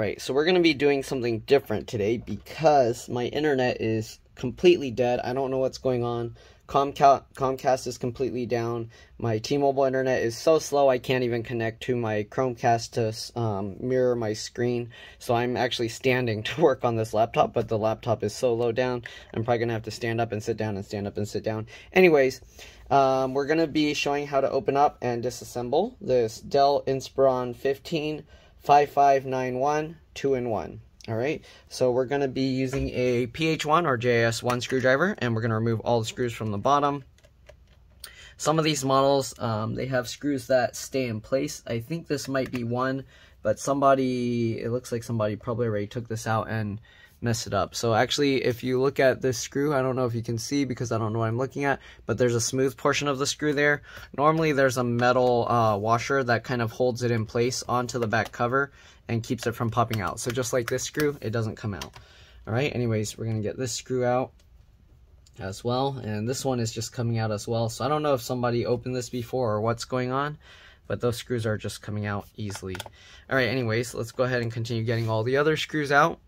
Alright, so we're going to be doing something different today because my internet is completely dead. I don't know what's going on. Comcast is completely down. My T-Mobile internet is so slow I can't even connect to my Chromecast to mirror my screen. So I'm actually standing to work on this laptop, but the laptop is so low down, I'm probably going to have to stand up and sit down and stand up and sit down. Anyways, we're going to be showing how to open up and disassemble this DELL Inspiron 5591 2-in-1. Alright, so we're going to be using a PH1 or JS1 screwdriver, and we're going to remove all the screws from the bottom. Some of these models, they have screws that stay in place. I think this might be one, but it looks like somebody probably already took this out and messed it up. So actually, if you look at this screw, I don't know if you can see because I don't know what I'm looking at, but there's a smooth portion of the screw there. Normally there's a metal washer that kind of holds it in place onto the back cover and keeps it from popping out. So just like this screw, it doesn't come out. Alright, anyways, we're going to get this screw out as well, and this one is just coming out as well. So I don't know if somebody opened this before or what's going on, but those screws are just coming out easily. Alright, anyways, let's go ahead and continue getting all the other screws out.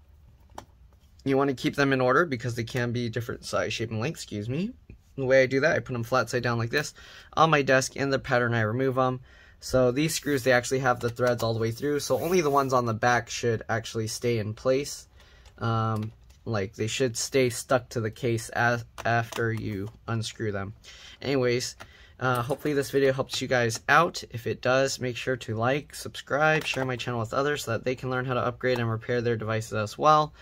You want to keep them in order because they can be different size, shape, and length, excuse me. The way I do that, I put them flat side down like this on my desk. In the pattern, I remove them. So these screws, they actually have the threads all the way through, so only the ones on the back should actually stay in place. Like they should stay stuck to the case after you unscrew them. Anyways, hopefully this video helps you guys out. If it does, make sure to like, subscribe, share my channel with others so that they can learn how to upgrade and repair their devices as well.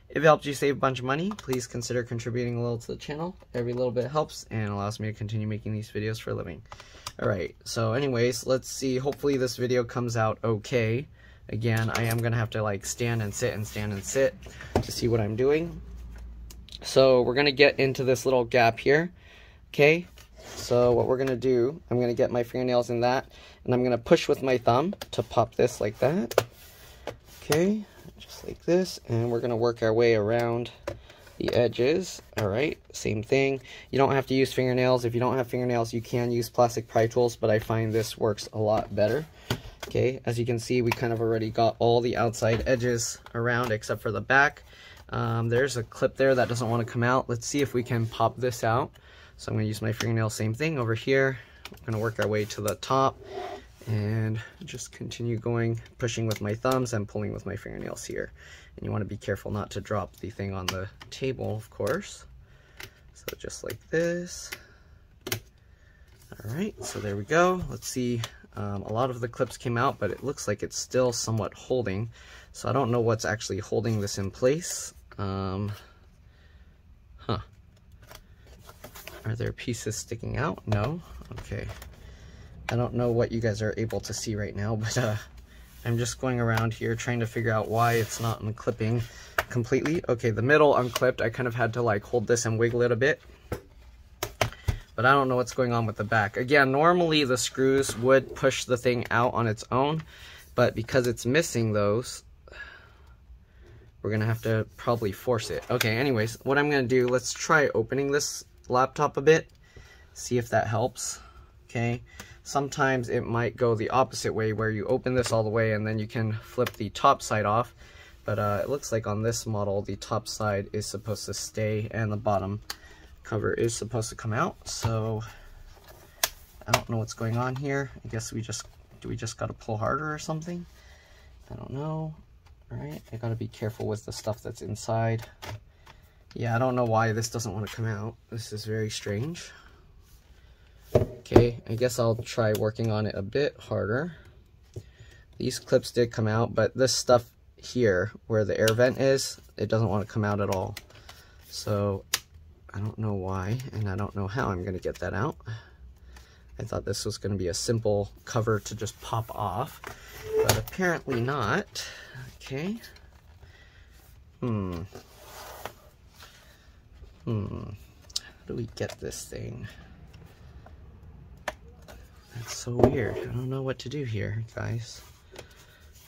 If it helped you save a bunch of money, please consider contributing a little to the channel. Every little bit helps and allows me to continue making these videos for a living. Alright, so anyways, let's see. Hopefully this video comes out okay. Again, I am going to have to like stand and sit and stand and sit to see what I'm doing. So we're going to get into this little gap here. Okay, so what we're going to do, I'm going to get my fingernails in that, and I'm going to push with my thumb to pop this like that. Okay, just like this, and we're going to work our way around the edges. Alright, same thing. You don't have to use fingernails. If you don't have fingernails, you can use plastic pry tools, but I find this works a lot better. Okay, as you can see, we kind of already got all the outside edges around except for the back. There's a clip there that doesn't want to come out. Let's see if we can pop this out. So I'm going to use my fingernail, same thing over here. We're going to work our way to the top and just continue going, pushing with my thumbs and pulling with my fingernails here. And you want to be careful not to drop the thing on the table, of course. So just like this. Alright, so there we go. Let's see. A lot of the clips came out, but it looks like it's still somewhat holding. So I don't know what's actually holding this in place. Are there pieces sticking out? No? Okay. I don't know what you guys are able to see right now, but I'm just going around here trying to figure out why it's not unclipping completely. Okay, the middle unclipped. I kind of had to like hold this and wiggle it a bit. But I don't know what's going on with the back. Again, normally the screws would push the thing out on its own, but because it's missing those, we're going to have to probably force it. Okay, anyways, what I'm going to do, let's try opening this laptop a bit, see if that helps. Okay, sometimes it might go the opposite way where you open this all the way and then you can flip the top side off. But it looks like on this model, the top side is supposed to stay and the bottom cover is supposed to come out. So I don't know what's going on here. I guess we just got to pull harder or something. I don't know. All right, I got to be careful with the stuff that's inside. Yeah, I don't know why this doesn't want to come out. This is very strange. Okay, I guess I'll try working on it a bit harder. These clips did come out, but this stuff here where the air vent is, it doesn't want to come out at all. So I don't know why, and I don't know how I'm going to get that out. I thought this was going to be a simple cover to just pop off, but apparently not. Okay. How do we get this thing? That's so weird. I don't know what to do here, guys.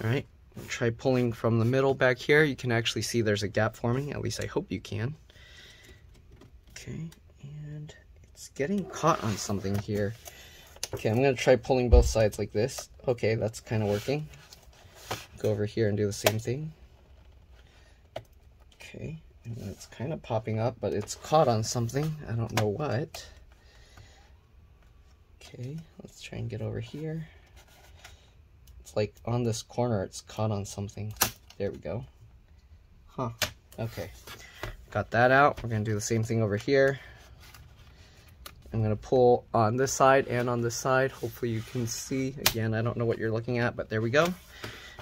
Alright, try pulling from the middle back here. You can actually see there's a gap forming. At least I hope you can. Okay, and it's getting caught on something here. Okay, I'm going to try pulling both sides like this. Okay, that's kind of working. Go over here and do the same thing. Okay, and it's kind of popping up, but it's caught on something. I don't know what. Okay, let's try and get over here. It's like on this corner, it's caught on something. There we go. Huh, okay. Got that out. We're gonna do the same thing over here. I'm gonna pull on this side and on this side. Hopefully you can see. Again, I don't know what you're looking at, but there we go.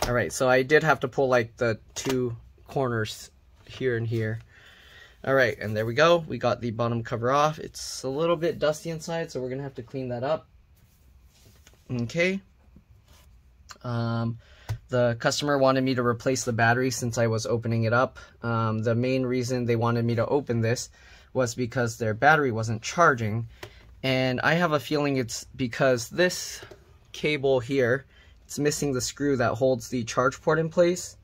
All right, so I did have to pull like the two corners here and here. All right, and there we go. We got the bottom cover off. It's a little bit dusty inside, so we're gonna have to clean that up. Okay. The customer wanted me to replace the battery since I was opening it up. The main reason they wanted me to open this was because their battery wasn't charging. And I have a feeling it's because this cable here, it's missing the screw that holds the charge port in place.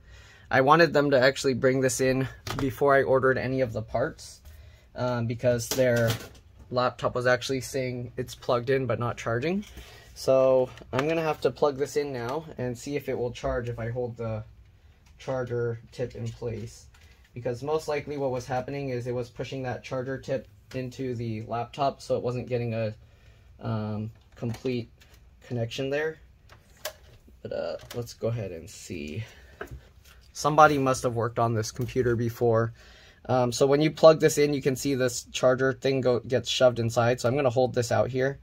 I wanted them to actually bring this in before I ordered any of the parts, because their laptop was actually saying it's plugged in but not charging. So I'm gonna have to plug this in now and see if it will charge if I hold the charger tip in place. Because most likely what was happening is it was pushing that charger tip into the laptop, so it wasn't getting a complete connection there. But let's go ahead and see. Somebody must have worked on this computer before. So when you plug this in, you can see this charger thing gets shoved inside. So I'm gonna hold this out here,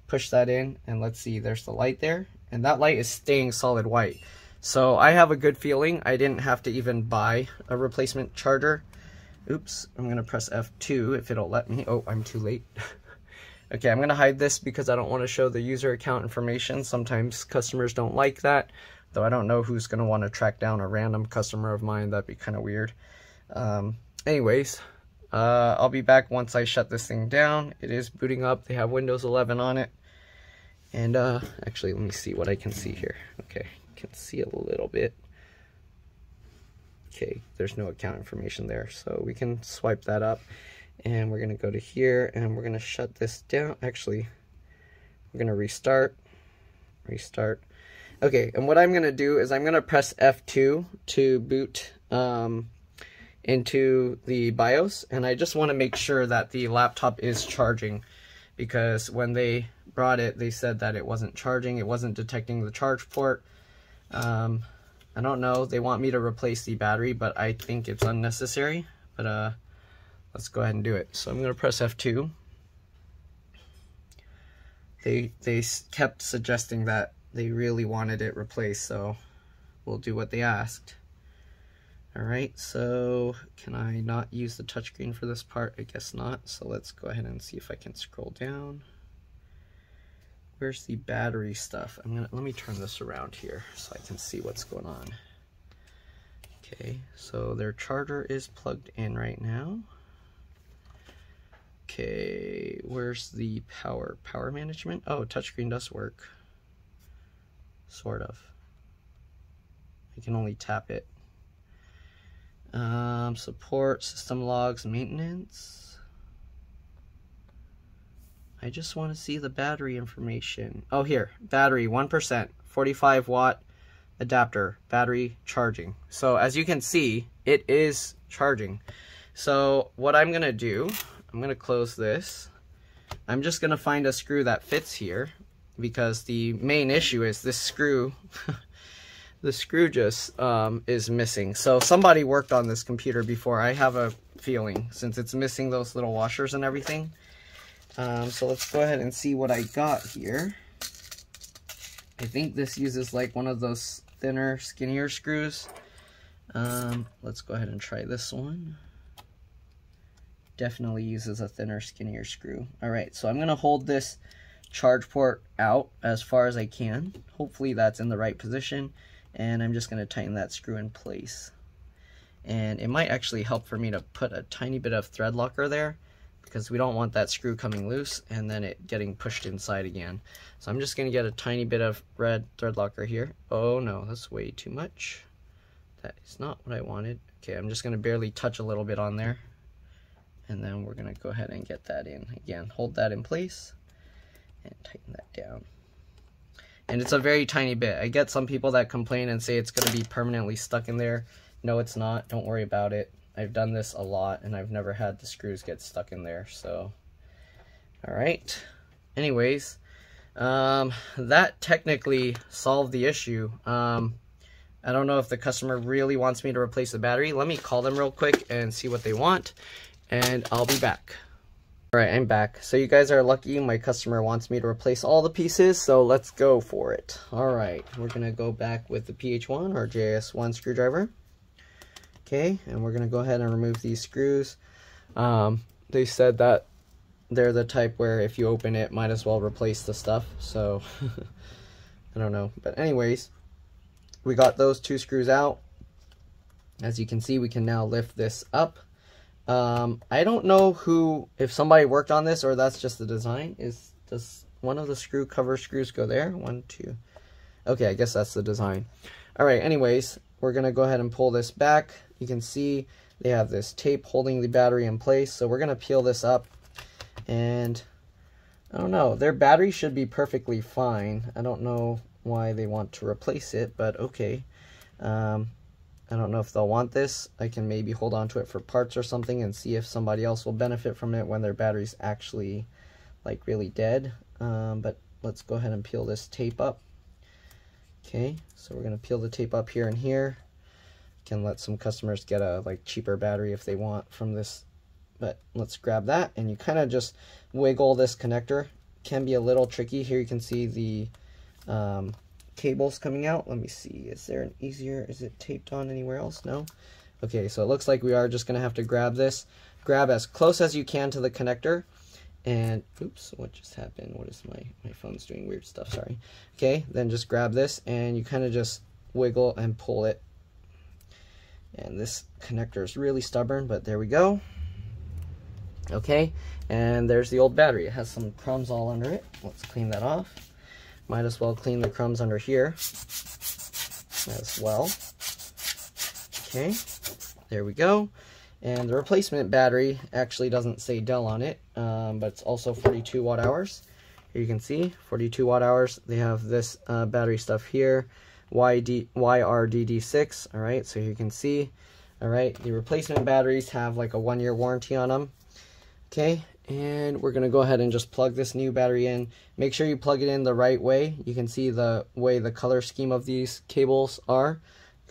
push that in, and let's see, there's the light there, and that light is staying solid white. So I have a good feeling I didn't have to even buy a replacement charger. Oops, I'm gonna press F2 if it'll let me. Oh, I'm too late. Okay, I'm gonna hide this because I don't want to show the user account information. Sometimes customers don't like that, though I don't know who's gonna want to track down a random customer of mine. That'd be kind of weird. Anyways, I'll be back once I shut this thing down. It is booting up. They have Windows 11 on it. And actually, let me see what I can see here. Okay, can see a little bit. Okay, there's no account information there, so we can swipe that up, and we're gonna go to here and we're gonna shut this down. Actually, we're gonna restart. Okay, and what I'm gonna do is I'm gonna press F2 to boot into the BIOS, and I just want to make sure that the laptop is charging, because when they brought it, they said that it wasn't charging, it wasn't detecting the charge port. I don't know, they want me to replace the battery, but I think it's unnecessary. But let's go ahead and do it. So I'm gonna press F2. They kept suggesting that they really wanted it replaced, so we'll do what they asked. Alright, so can I not use the touchscreen for this part? I guess not. So let's go ahead and see if I can scroll down. Where's the battery stuff? Let me turn this around here so I can see what's going on. Okay, so their charger is plugged in right now. Okay, where's the power management? Oh, touchscreen does work. Sort of. I can only tap it. Support, system logs, maintenance. I just want to see the battery information. Oh, here, battery 1%, 45 watt adapter, battery charging. So as you can see, it is charging. So what I'm gonna do, I'm gonna close this. I'm just gonna find a screw that fits here, because the main issue is this screw. The screw just is missing. So somebody worked on this computer before, I have a feeling, since it's missing those little washers and everything. So let's go ahead and see what I got here. I think this uses like one of those thinner, skinnier screws. Let's go ahead and try this one. Definitely uses a thinner, skinnier screw. Alright, so I'm gonna hold this charge port out as far as I can. Hopefully that's in the right position. And I'm just going to tighten that screw in place. And it might actually help for me to put a tiny bit of thread locker there, because we don't want that screw coming loose and then it getting pushed inside again. So I'm just going to get a tiny bit of red thread locker here. Oh no, that's way too much. That is not what I wanted. Okay, I'm just going to barely touch a little bit on there. And then we're going to go ahead and get that in. Again, hold that in place and tighten that down. And it's a very tiny bit. I get some people that complain and say it's going to be permanently stuck in there. No, it's not. Don't worry about it. I've done this a lot and I've never had the screws get stuck in there. So, all right. Anyways, that technically solved the issue. I don't know if the customer really wants me to replace the battery. Let me call them real quick and see what they want, and I'll be back. All right, I'm back. So you guys are lucky. My customer wants me to replace all the pieces, so let's go for it. All right, we're gonna go back with the PH1 or JS1 screwdriver. Okay, and we're gonna go ahead and remove these screws. They said that they're the type where if you open it, might as well replace the stuff. So I don't know, but anyways, we got those 2 screws out. As you can see, we can now lift this up. I don't know if somebody worked on this or that's just the design. Does one of the cover screws go there? 1, 2. Okay, I guess that's the design. All right, anyways, we're gonna go ahead and pull this back. You can see they have this tape holding the battery in place. So we're gonna peel this up, and I don't know, their battery should be perfectly fine. I don't know why they want to replace it, but okay. I don't know if they'll want this. I can maybe hold on to it for parts or something and see if somebody else will benefit from it when their battery's actually like really dead. But let's go ahead and peel this tape up. Okay, so we're gonna peel the tape up here and here. Can let some customers get a cheaper battery if they want from this, but let's grab that, and you kind of just wiggle this connector. Can be a little tricky. Here you can see the cables coming out. Let me see, is it taped on anywhere else? No. Okay, so it looks like we are just gonna have to grab as close as you can to the connector, and oops, what just happened? What is my phone's doing weird stuff, sorry. Okay, then just grab this and you kind of just wiggle and pull it, and this connector is really stubborn, but there we go. Okay, and there's the old battery. It has some crumbs all under it. Let's clean that off. Might as well clean the crumbs under here as well. Okay, there we go. And the replacement battery actually doesn't say DELL on it, but it's also 42 watt hours. Here you can see 42 watt hours. They have this battery stuff here, YRDD6. All right, so you can see, all right, the replacement batteries have like a 1-year warranty on them. Okay, and we're gonna go ahead and just plug this new battery in. Make sure you plug it in the right way. You can see the way the color scheme of these cables are.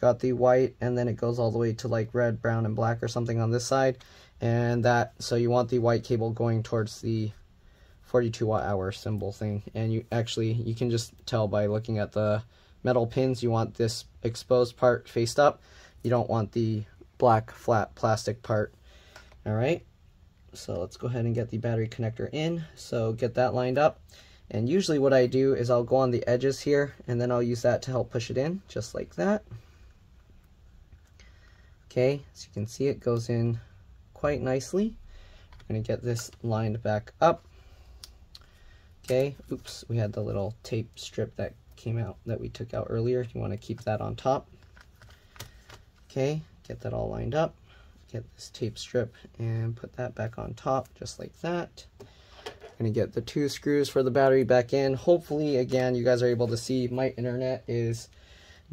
Got the white, and then it goes all the way to like red, brown, and black or something on this side. And so you want the white cable going towards the 42 watt hour symbol thing. And you can just tell by looking at the metal pins, you want this exposed part faced up. You don't want the black flat plastic part. All right. So let's go ahead and get the battery connector in. So get that lined up. And usually what I do is I'll go on the edges here, and then I'll use that to help push it in, just like that. Okay, so you can see it goes in quite nicely. I'm going to get this lined back up. Okay, oops, we had the little tape strip that came out that we took out earlier. You want to keep that on top. Okay, get that all lined up. Get this tape strip and put that back on top, just like that. I'm going to get the 2 screws for the battery back in. Hopefully, again, you guys are able to see my internet is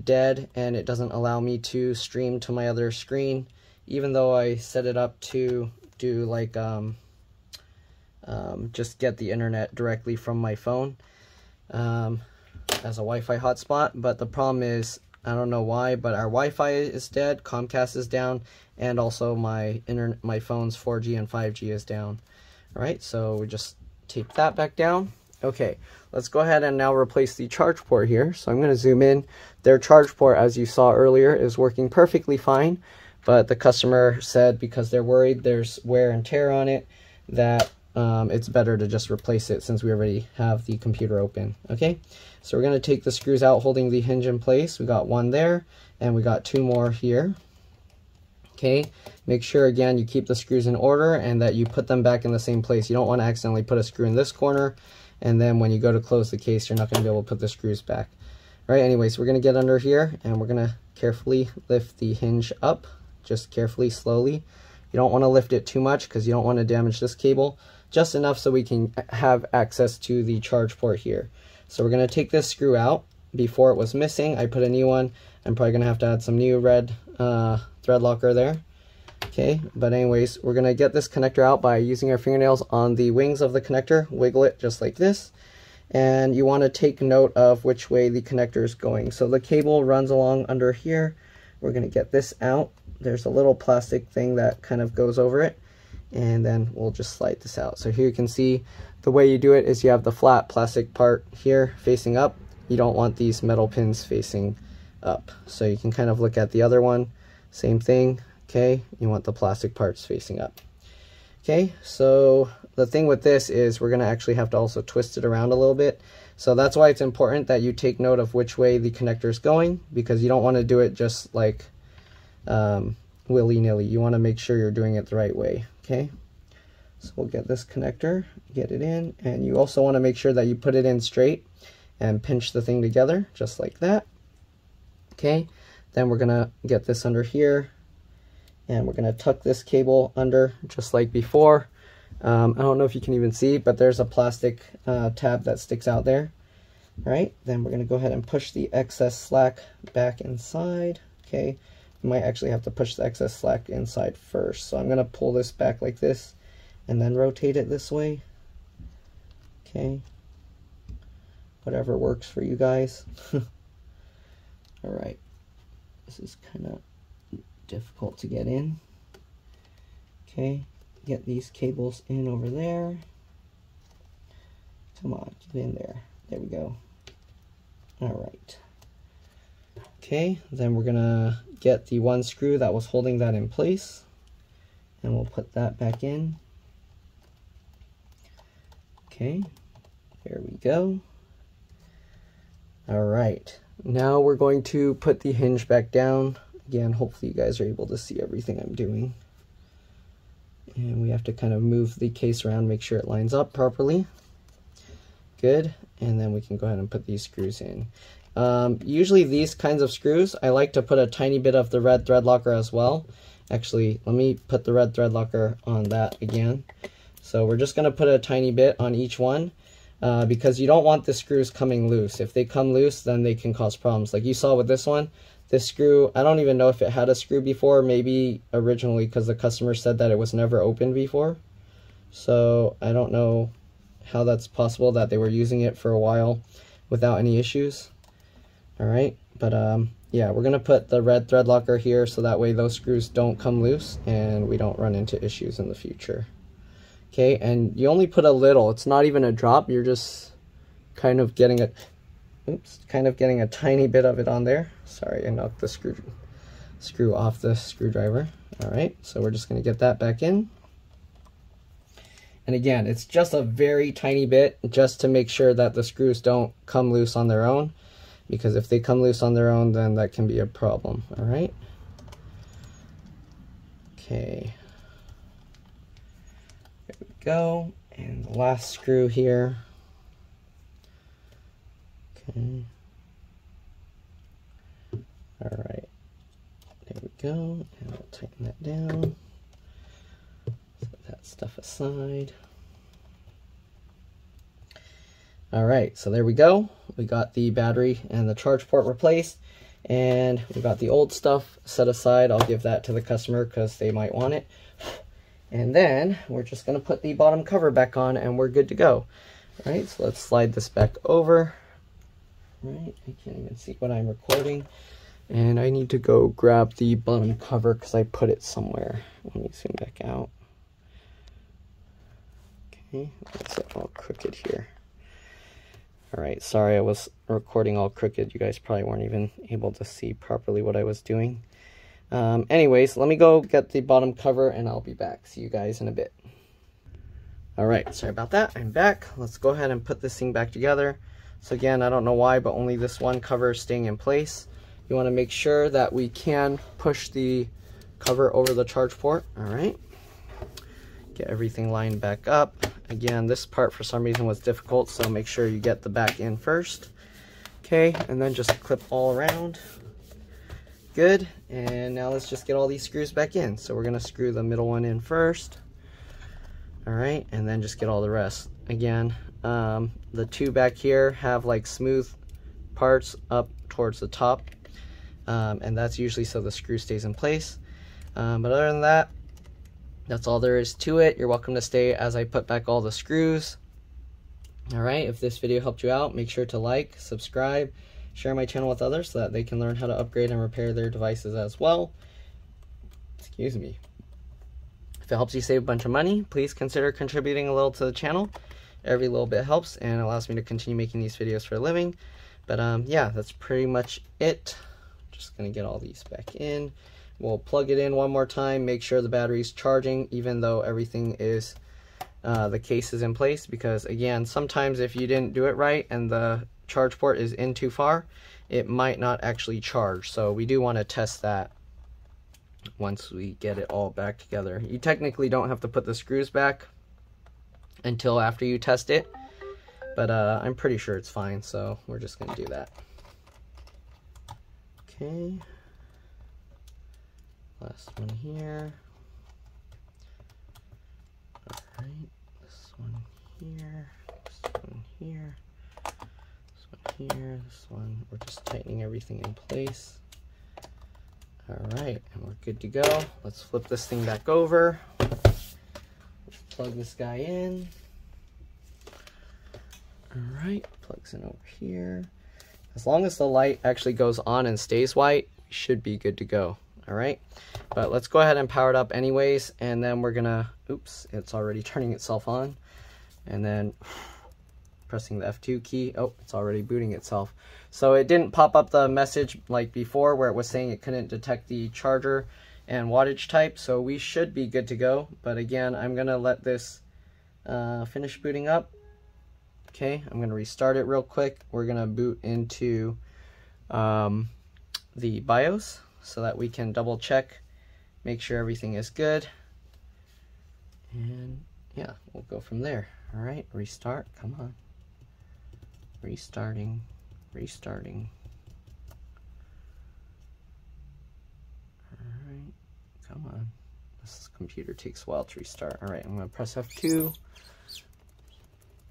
dead and it doesn't allow me to stream to my other screen, even though I set it up to do like just get the internet directly from my phone as a Wi-Fi hotspot. But the problem is, I don't know why, but our Wi-Fi is dead, Comcast is down, and also my phone's 4G and 5G is down. All right, so we just tape that back down. Okay, let's go ahead and now replace the charge port here. So I'm going to zoom in. Their charge port, as you saw earlier, is working perfectly fine, but the customer said because they're worried there's wear and tear on it, that it's better to just replace it since we already have the computer open. Okay, so we're going to take the screws out holding the hinge in place. We got 1 there, and we got 2 more here. Okay, make sure again you keep the screws in order and that you put them back in the same place. You don't want to accidentally put a screw in this corner, and then when you go to close the case, you're not going to be able to put the screws back. All right, anyways, we're going to get under here, and we're going to carefully lift the hinge up, just carefully, slowly. You don't want to lift it too much because you don't want to damage this cable, just enough so we can have access to the charge port here. So we're going to take this screw out. Before it was missing, I put a new one. I'm probably going to have to add some new red thread locker there. Okay, but anyways, we're gonna get this connector out by using our fingernails on the wings of the connector, wiggle it just like this, and you want to take note of which way the connector is going. So the cable runs along under here. We're gonna get this out. There's a little plastic thing that kind of goes over it, and then we'll just slide this out. So here you can see the way you do it is you have the flat plastic part here facing up. You don't want these metal pins facing up. So you can kind of look at the other one, same thing. Okay, you want the plastic parts facing up. Okay, so the thing with this is we're gonna actually have to also twist it around a little bit. So that's why it's important that you take note of which way the connector is going, because you don't want to do it just like willy-nilly. You want to make sure you're doing it the right way. Okay, so we'll get this connector, get it in, and you also want to make sure that you put it in straight and pinch the thing together just like that. Okay, then we're gonna get this under here, and we're gonna tuck this cable under just like before. I don't know if you can even see, but there's a plastic tab that sticks out there. All right, then we're gonna go ahead and push the excess slack back inside. Okay, you might actually have to push the excess slack inside first. So I'm gonna pull this back like this and then rotate it this way. Okay, whatever works for you guys. All right, this is kind of difficult to get in. Okay, get these cables in over there. Come on, get in there. There we go. All right. Okay, then we're gonna get the one screw that was holding that in place, and we'll put that back in. Okay, there we go. All right, now we're going to put the hinge back down. Again, hopefully you guys are able to see everything I'm doing. And we have to kind of move the case around, make sure it lines up properly. Good, and then we can go ahead and put these screws in. Usually these kinds of screws, I like to put a tiny bit of the red thread locker as well. Actually, let me put the red thread locker on that again. So we're just gonna put a tiny bit on each one because you don't want the screws coming loose. If they come loose, then they can cause problems. Like you saw with this one, this screw, I don't even know if it had a screw before, maybe originally because the customer said that it was never opened before. So I don't know how that's possible that they were using it for a while without any issues. All right, but yeah, we're gonna put the red thread locker here so that way those screws don't come loose and we don't run into issues in the future. Okay, and you only put a little, it's not even a drop, you're just kind of getting a, oops, kind of getting a tiny bit of it on there. Sorry, I knocked the screw off the screwdriver. All right, so we're just gonna get that back in. And again, it's just a very tiny bit just to make sure that the screws don't come loose on their own, because if they come loose on their own, then that can be a problem. All right. Okay. There we go. And the last screw here. Okay. All right. There we go. And we'll tighten that down. Set that stuff aside. All right, so there we go. We got the battery and the charge port replaced, and we got the old stuff set aside. I'll give that to the customer because they might want it. And then we're just gonna put the bottom cover back on and we're good to go. All right, so let's slide this back over. All right, I can't even see what I'm recording. And I need to go grab the bottom cover because I put it somewhere. Let me zoom back out. Okay, that's it all crooked here. All right, sorry I was recording all crooked. You guys probably weren't even able to see properly what I was doing. Anyways, let me go get the bottom cover and I'll be back. See you guys in a bit. All right, sorry about that. I'm back. Let's go ahead and put this thing back together. So again, I don't know why, but only this one cover is staying in place. You want to make sure that we can push the cover over the charge port. All right. Get everything lined back up. Again, this part for some reason was difficult, so make sure you get the back in first. Okay, and then just clip all around. Good, and now let's just get all these screws back in. So we're gonna screw the middle one in first. All right, and then just get all the rest. Again, the two back here have like smooth parts up towards the top, and that's usually so the screw stays in place. But other than that, that's all there is to it. You're welcome to stay as I put back all the screws. Alright, if this video helped you out, make sure to like, subscribe, share my channel with others so that they can learn how to upgrade and repair their devices as well. Excuse me. If it helps you save a bunch of money, please consider contributing a little to the channel. Every little bit helps and allows me to continue making these videos for a living. But yeah, that's pretty much it. Just gonna get all these back in. We'll plug it in one more time, make sure the battery's charging even though everything is, the case is in place, because again, sometimes if you didn't do it right and the charge port is in too far, it might not actually charge. So we do want to test that once we get it all back together. You technically don't have to put the screws back until after you test it, but I'm pretty sure it's fine, so we're just gonna do that. Okay, last one here. Alright, this one here, this one here, this one here, this one. We're just tightening everything in place. Alright, and we're good to go. Let's flip this thing back over. Plug this guy in. Alright, plugs in over here. As long as the light actually goes on and stays white, we should be good to go. Alright, but let's go ahead and power it up anyways, and then we're gonna, oops, it's already turning itself on, and then pressing the F2 key, oh, it's already booting itself. So it didn't pop up the message like before where it was saying it couldn't detect the charger and wattage type, so we should be good to go. But again, I'm gonna let this finish booting up. Okay, I'm gonna restart it real quick. We're gonna boot into the BIOS so that we can double check, make sure everything is good, and yeah, we'll go from there. All right, restart, come on. Restarting. Alright, come on. This computer takes a while to restart. Alright, I'm going to press F2. You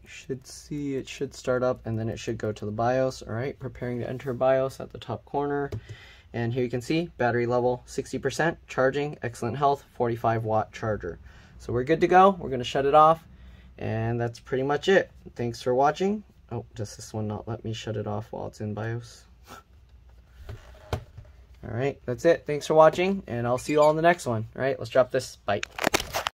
should see it should start up, and then it should go to the BIOS. Alright, preparing to enter BIOS at the top corner. And here you can see battery level 60%, charging, excellent health, 45-watt charger. So we're good to go. We're going to shut it off, and that's pretty much it. Thanks for watching. Oh, does this one not let me shut it off while it's in BIOS? Alright, that's it. Thanks for watching, and I'll see you all in the next one. Alright, let's drop this. Bye.